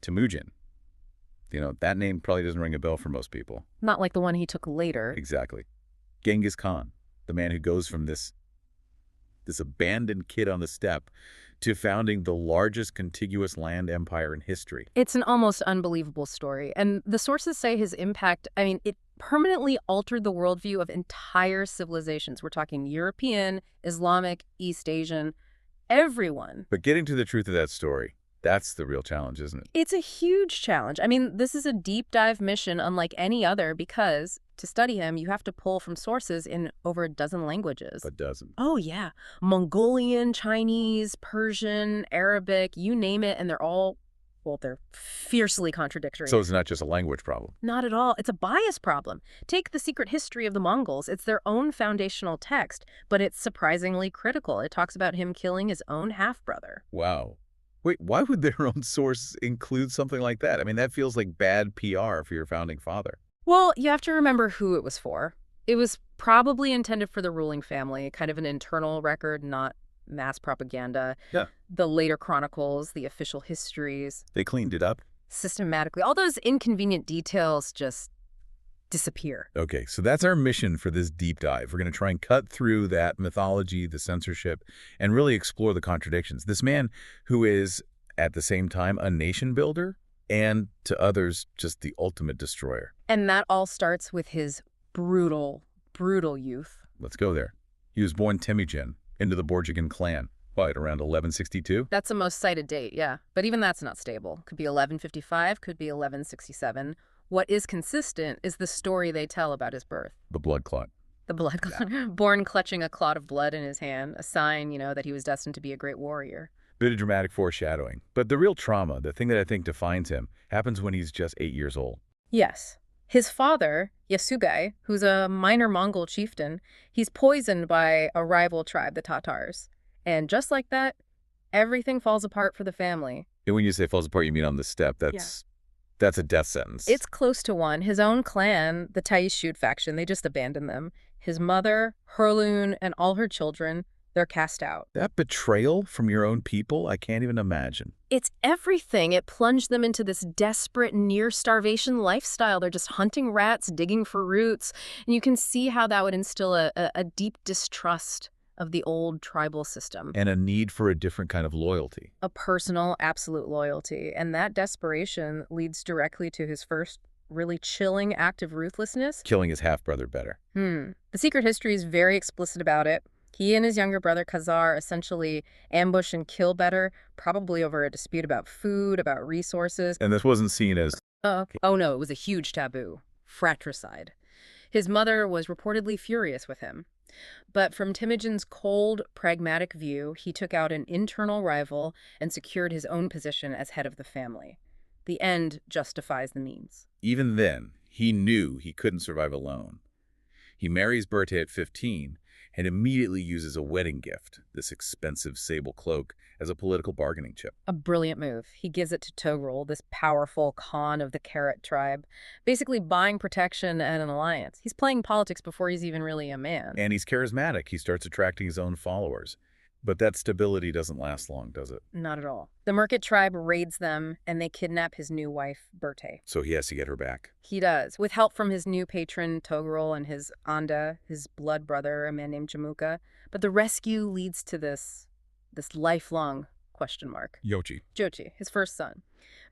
Temujin. That name probably doesn't ring a bell for most people. Not like the one he took later. Exactly. Genghis Khan, the man who goes from this abandoned kid on the steppe to founding the largest contiguous land empire in history. It's an almost unbelievable story. And the sources say his impact, it permanently altered the worldview of entire civilizations. We're talking European, Islamic, East Asian, everyone. But getting to the truth of that story, that's the real challenge, isn't it? It's a huge challenge. This is a deep dive mission unlike any other because to study him, you have to pull from sources in over a dozen languages. A dozen. Oh, yeah. Mongolian, Chinese, Persian, Arabic, you name it, and they're fiercely contradictory. So it's not just a language problem. Not at all. It's a bias problem. Take The Secret History of the Mongols. It's their own foundational text, but it's surprisingly critical. It talks about him killing his own half-brother. Wow. Wait, why would their own source include something like that? That feels like bad PR for your founding father. Well, you have to remember who it was for. It was probably intended for the ruling family, kind of an internal record, not mass propaganda. Yeah. The later chronicles, the official histories. They cleaned it up? Systematically. All those inconvenient details just disappear. Okay, so that's our mission for this deep dive. We're going to try and cut through that mythology, the censorship, and really explore the contradictions. This man who is, at the same time, a nation builder and, to others, just the ultimate destroyer. And that all starts with his brutal, brutal youth. Let's go there. He was born Temujin into the Borjigin clan. What, around 1162? That's the most cited date, yeah. But even that's not stable. Could be 1155, could be 1167. What is consistent is the story they tell about his birth. The blood clot. The blood clot. Born clutching a clot of blood in his hand, a sign, that he was destined to be a great warrior. Bit of dramatic foreshadowing. But the real trauma, the thing that I think defines him, happens when he's just 8 years old. Yes. His father, Yasugai, who's a minor Mongol chieftain, he's poisoned by a rival tribe, the Tatars. And just like that, everything falls apart for the family. And when you say falls apart, you mean on the steppe. That's a death sentence. It's close to one. His own clan, the Taishud faction, they just abandoned them. His mother, Herlun, and all her children, they're cast out. That betrayal from your own people, I can't even imagine. It's everything. It plunged them into this desperate, near-starvation lifestyle. They're just hunting rats, digging for roots. And you can see how that would instill a deep distrust of the old tribal system. And a need for a different kind of loyalty. A personal, absolute loyalty. And that desperation leads directly to his first really chilling act of ruthlessness. Killing his half-brother better. The Secret History is very explicit about it. He and his younger brother, Khazar, essentially ambush and kill better, probably over a dispute about food, about resources. And this wasn't seen as... Oh, no, it was a huge taboo. Fratricide. His mother was reportedly furious with him. But from Temujin's cold, pragmatic view, he took out an internal rival and secured his own position as head of the family. The end justifies the means. Even then, he knew he couldn't survive alone. He marries Berthe at 15 and immediately uses a wedding gift, this expensive sable cloak, as a political bargaining chip. A brilliant move. He gives it to Togrul, this powerful Khan of the Carrot tribe, basically buying protection and an alliance. He's playing politics before he's even really a man. And he's charismatic. He starts attracting his own followers. But that stability doesn't last long, does it? Not at all. The Merkit tribe raids them, and they kidnap his new wife, Berthe. So he has to get her back. He does, with help from his new patron, Togrul, and his Anda, his blood brother, a man named Jamuka. But the rescue leads to this lifelong question mark. Jochi, his first son.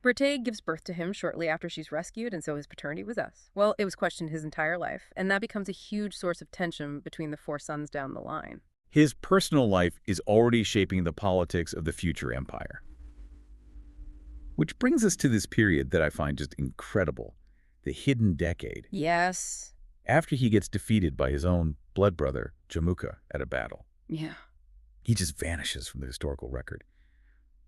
Berthe gives birth to him shortly after she's rescued, and so his paternity was us. Well, it was questioned his entire life, and that becomes a huge source of tension between the four sons down the line. His personal life is already shaping the politics of the future empire. Which brings us to this period that I find just incredible, the Hidden Decade. Yes. After he gets defeated by his own blood brother, Jamuka, at a battle. Yeah. He just vanishes from the historical record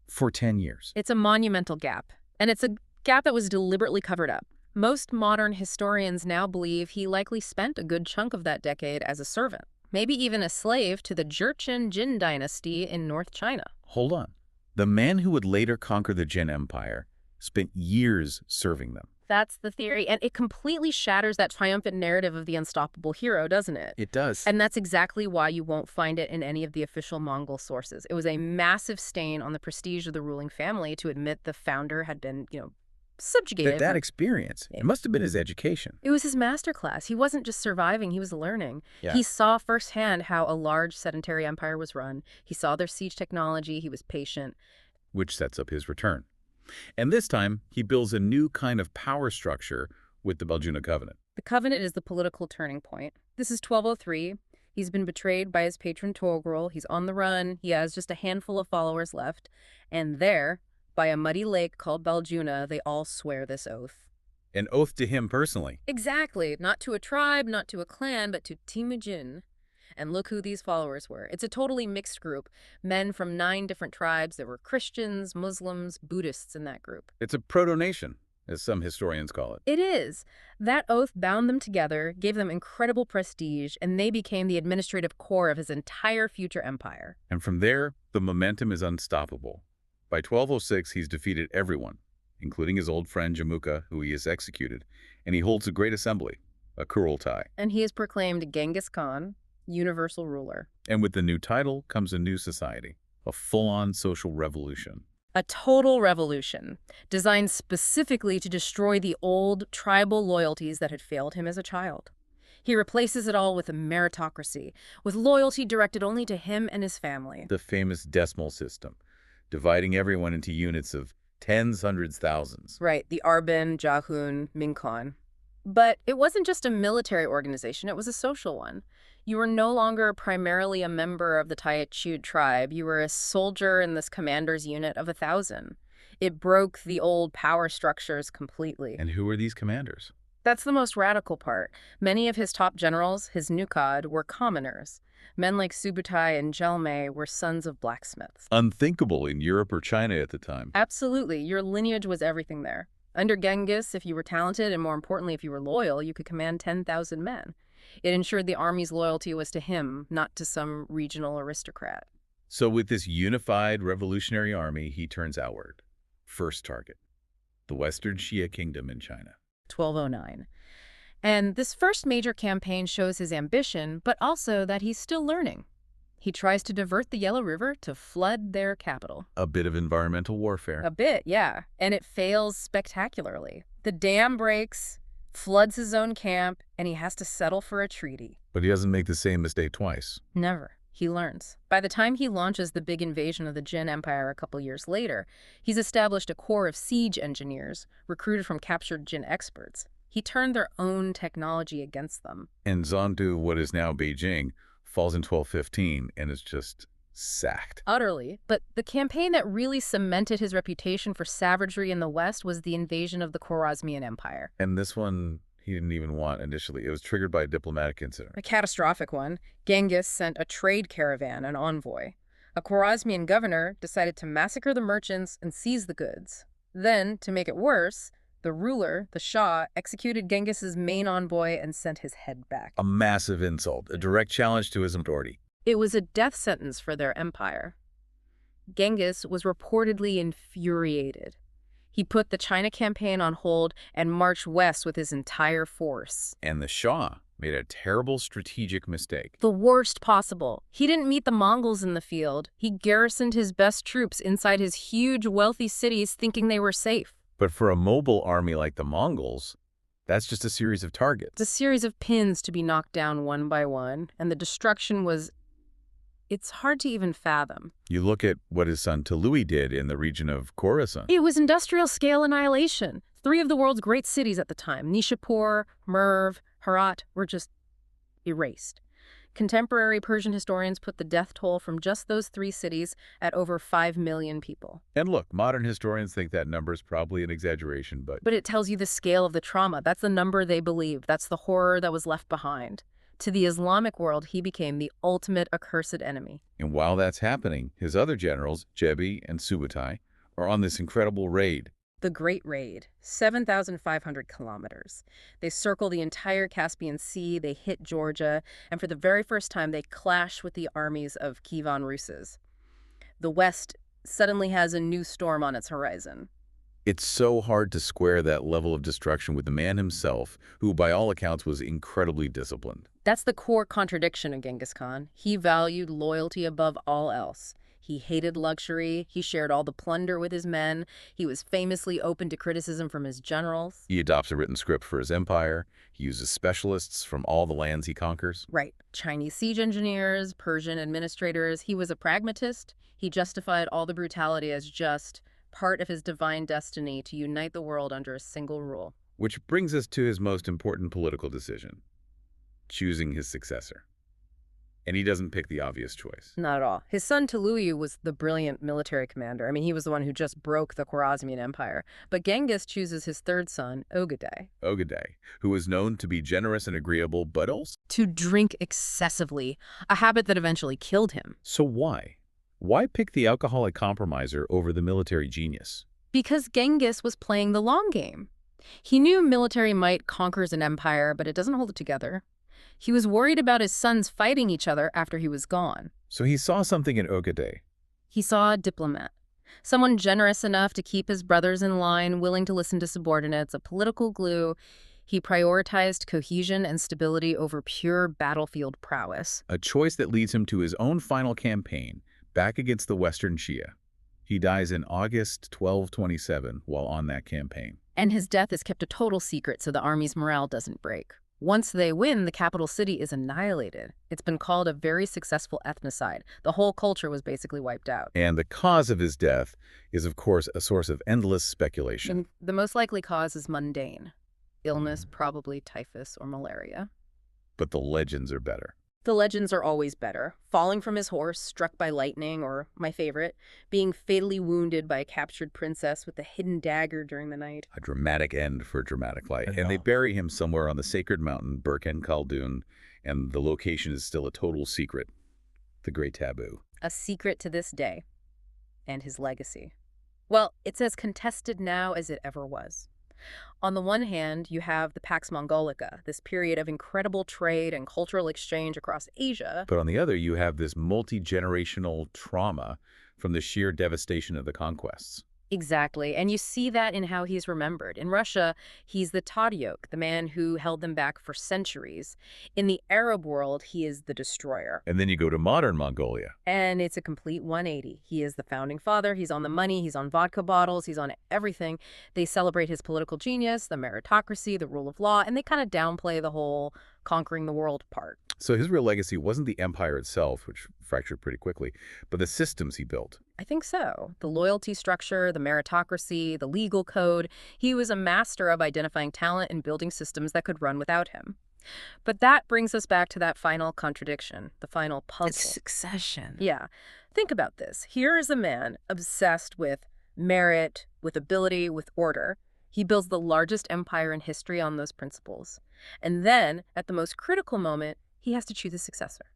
for 10 years. It's a monumental gap, and it's a gap that was deliberately covered up. Most modern historians now believe he likely spent a good chunk of that decade as a servant. Maybe even a slave to the Jurchen Jin dynasty in North China. Hold on. The man who would later conquer the Jin Empire spent years serving them. That's the theory, and it completely shatters that triumphant narrative of the unstoppable hero, doesn't it? It does. And that's exactly why you won't find it in any of the official Mongol sources. It was a massive stain on the prestige of the ruling family to admit the founder had been, subjugated. That experience, it must have been his education. It was his masterclass. He wasn't just surviving, he was learning. Yeah. He saw firsthand how a large sedentary empire was run. He saw their siege technology. He was patient. Which sets up his return. And this time, he builds a new kind of power structure with the Baljuna Covenant. The Covenant is the political turning point. This is 1203. He's been betrayed by his patron Togrul. He's on the run. He has just a handful of followers left. And there, by a muddy lake called Baljuna, they all swear this oath. An oath to him personally. Exactly. Not to a tribe, not to a clan, but to Temujin. And look who these followers were. It's a totally mixed group. Men from 9 different tribes. There were Christians, Muslims, Buddhists in that group. It's a proto-nation, as some historians call it. It is. That oath bound them together, gave them incredible prestige, and they became the administrative core of his entire future empire. And from there, the momentum is unstoppable. By 1206, he's defeated everyone, including his old friend Jamuka, who he has executed, and he holds a great assembly, a Kurultai. And he is proclaimed Genghis Khan, universal ruler. And with the new title comes a new society, a full-on social revolution. A total revolution, designed specifically to destroy the old tribal loyalties that had failed him as a child. He replaces it all with a meritocracy, with loyalty directed only to him and his family. The famous decimal system, dividing everyone into units of tens, hundreds, thousands. Right, the Arban, Jahun, Minkan. But it wasn't just a military organization, it was a social one. You were no longer primarily a member of the Taichud tribe. You were a soldier in this commander's unit of 1,000. It broke the old power structures completely. And who were these commanders? That's the most radical part. Many of his top generals, his nukad, were commoners. Men like Subutai and Jelme were sons of blacksmiths. Unthinkable in Europe or China at the time. Absolutely. Your lineage was everything there. Under Genghis, if you were talented, and more importantly, if you were loyal, you could command 10,000 men. It ensured the army's loyalty was to him, not to some regional aristocrat. So with this unified revolutionary army, he turns outward. First target, the Western Xia Kingdom in China. 1209. And this first major campaign shows his ambition, but also that he's still learning. He tries to divert the Yellow River to flood their capital. A bit of environmental warfare. A bit, yeah. And it fails spectacularly. The dam breaks, floods his own camp, and he has to settle for a treaty. But he doesn't make the same mistake twice. Never. He learns. By the time he launches the big invasion of the Jin Empire a couple years later, he's established a corps of siege engineers recruited from captured Jin experts. He turned their own technology against them. And Zhengdu, what is now Beijing, falls in 1215 and is just sacked. Utterly. But the campaign that really cemented his reputation for savagery in the West was the invasion of the Khwarezmian Empire. And this one he didn't even want initially. It was triggered by a diplomatic incident. A catastrophic one. Genghis sent a trade caravan, an envoy. A Khwarezmian governor decided to massacre the merchants and seize the goods. Then, to make it worse, the ruler, the Shah, executed Genghis's main envoy and sent his head back. A massive insult, a direct challenge to his authority. It was a death sentence for their empire. Genghis was reportedly infuriated. He put the China campaign on hold and marched west with his entire force. And the Shah made a terrible strategic mistake. The worst possible. He didn't meet the Mongols in the field. He garrisoned his best troops inside his huge, wealthy cities thinking they were safe. But for a mobile army like the Mongols, that's just a series of targets. A series of pins to be knocked down one by one, and the destruction was... It's hard to even fathom. You look at what his son Tului did in the region of Khorasan. It was industrial-scale annihilation. 3 of the world's great cities at the time, Nishapur, Merv, Herat, were just erased. Contemporary Persian historians put the death toll from just those 3 cities at over 5 million people. And look, modern historians think that number is probably an exaggeration, but it tells you the scale of the trauma. That's the number they believe. That's the horror that was left behind. To the Islamic world, he became the ultimate accursed enemy. And while that's happening, his other generals, Jebi and Subutai, are on this incredible raid. The Great Raid, 7,500 kilometers. They circle the entire Caspian Sea, they hit Georgia, and for the very first time, they clash with the armies of Kievan Russes. The West suddenly has a new storm on its horizon. It's so hard to square that level of destruction with the man himself, who by all accounts was incredibly disciplined. That's the core contradiction of Genghis Khan. He valued loyalty above all else. He hated luxury. He shared all the plunder with his men. He was famously open to criticism from his generals. He adopts a written script for his empire. He uses specialists from all the lands he conquers. Right. Chinese siege engineers, Persian administrators. He was a pragmatist. He justified all the brutality as just part of his divine destiny to unite the world under a single rule. Which brings us to his most important political decision, choosing his successor. And he doesn't pick the obvious choice. Not at all. His son Tuluyu was the brilliant military commander. I mean, he was the one who just broke the Khwarezmian Empire. But Genghis chooses his third son, Ogedai, who was known to be generous and agreeable, but also to drink excessively, a habit that eventually killed him. So why? Why pick the alcoholic compromiser over the military genius? Because Genghis was playing the long game. He knew military might conquers an empire, but it doesn't hold it together. He was worried about his sons fighting each other after he was gone. So he saw something in Ogedai. He saw a diplomat, someone generous enough to keep his brothers in line, willing to listen to subordinates, a political glue. He prioritized cohesion and stability over pure battlefield prowess. A choice that leads him to his own final campaign, back against the Western Shia. He dies in August 1227 while on that campaign. And his death is kept a total secret so the army's morale doesn't break. Once they win, the capital city is annihilated. It's been called a very successful ethnocide. The whole culture was basically wiped out. And the cause of his death is, of course, a source of endless speculation. And the most likely cause is mundane. Illness, probably typhus or malaria. But the legends are better. The legends are always better. Falling from his horse, struck by lightning, or, my favorite, being fatally wounded by a captured princess with a hidden dagger during the night. A dramatic end for a dramatic life. And they bury him somewhere on the sacred mountain, Burkhan Khaldun, and the location is still a total secret. The great taboo. A secret to this day. And his legacy. Well, it's as contested now as it ever was. On the one hand, you have the Pax Mongolica, this period of incredible trade and cultural exchange across Asia. But on the other, you have this multi-generational trauma from the sheer devastation of the conquests. Exactly, and you see that in how he's remembered. In Russia, he's the Tatyok, the man who held them back for centuries. In the Arab world, he is the destroyer. And then you go to modern Mongolia. And it's a complete 180. He is the founding father, he's on the money, he's on vodka bottles, he's on everything. They celebrate his political genius, the meritocracy, the rule of law, and they kind of downplay the whole conquering the world part. So his real legacy wasn't the empire itself, which fractured pretty quickly, but the systems he built. I think so. The loyalty structure, the meritocracy, the legal code. He was a master of identifying talent and building systems that could run without him. But that brings us back to that final contradiction, the final puzzle. It's succession. Yeah. Think about this. Here is a man obsessed with merit, with ability, with order. He builds the largest empire in history on those principles. And then, at the most critical moment, he has to choose a successor.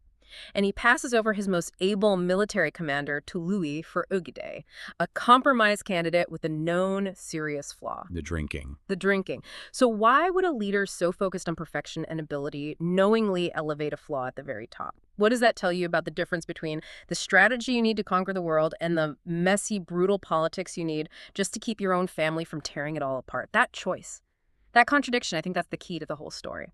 And he passes over his most able military commander to Louis for Ogedai, a compromise candidate with a known serious flaw. The drinking. The drinking. So why would a leader so focused on perfection and ability knowingly elevate a flaw at the very top? What does that tell you about the difference between the strategy you need to conquer the world and the messy, brutal politics you need just to keep your own family from tearing it all apart? That choice. That contradiction, I think that's the key to the whole story.